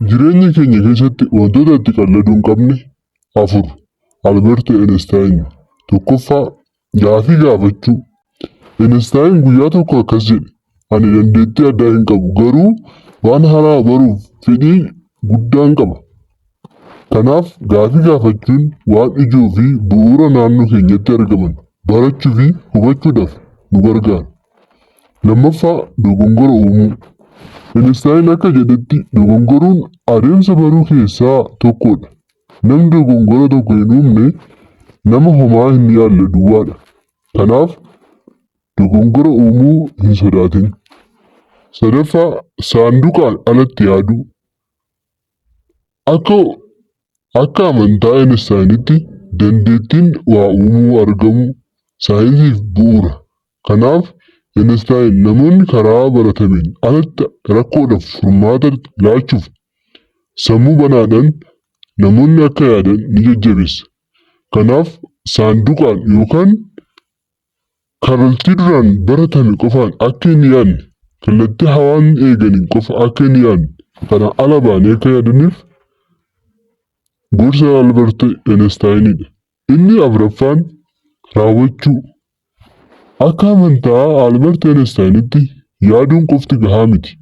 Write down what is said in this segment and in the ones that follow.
Jireenya keenya keessatti wantoota itti qalladuu hin qabne afur Albert Einstein. Tokkoffaa gaafii gaafachuu. Einstein guyyaa tokko akkas jedhe, ani dandeettii addaa hin qabu garuu waan haaraa baruuf fedhii guddaan qaba. Kanaaf gaafii gaafachuun waan ijoo fi bu'uura naannoo keenyatti argaman barachuu fi hubachuudhaaf nu gargaara. Lammaffaa dogongora uumuu. Einstein akka jedhetti dogongoruun adeemsa baruu keessaa tokkodha. Namni dogongora tokko hin uumne nama homaa hin yaalle duwwaadha. Kanaaf dogongora uumuu hin sodaatin. Sadaffaa saanduqaan alatti yaaduu. Akka amantaa Einsteinitti dandeettiin waa uumuu argamu saayinsiif bu'uura. Kanaaf Einstein namoonni karaa baratameen alatti rakkoodhaaf furmaata laachuuf sammuu banaadhaan namoonni akka yaadan ni jajjabeessa. Kanaaf saanduqaan yookaan kallattii duraan baratame qofaan akka hin yaadne, kallattii hawaan eeganiin qofa akka hin yaadne, kana ala baanee akka yaadaniif gorsa Albert Einsteinidha. Inni afuraffaan raawwachuu. Akka amantaa Albert Einsteinitti yaaduun qofti gahaa miti.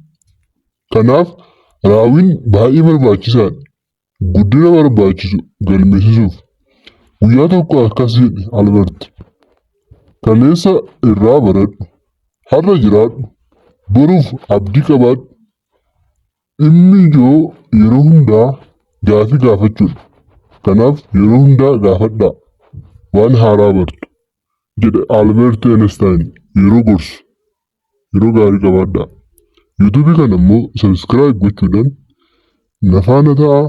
Kanaaf raawwiin baay'ee barbaachisaadha. Guddina barbaachisu galmeessisuuf. Guyyaa tokko akkas jedhe Albert. Kaleessa irraa baradhu. Har'a jiraadhu. Boruuf abdii qabaadhu. Dhimmi ijoo yeroo hundaa gaafii gaafachuudha. Kanaaf yeroo hundaa gaafadhaa. Waan haaraa bartu. Jedhe Albert Einstein yeroo gorsu. Yeroo gaarii qabaadhaa. YouTube kana immoo subscribe gochuudhaan na faana ta'aa.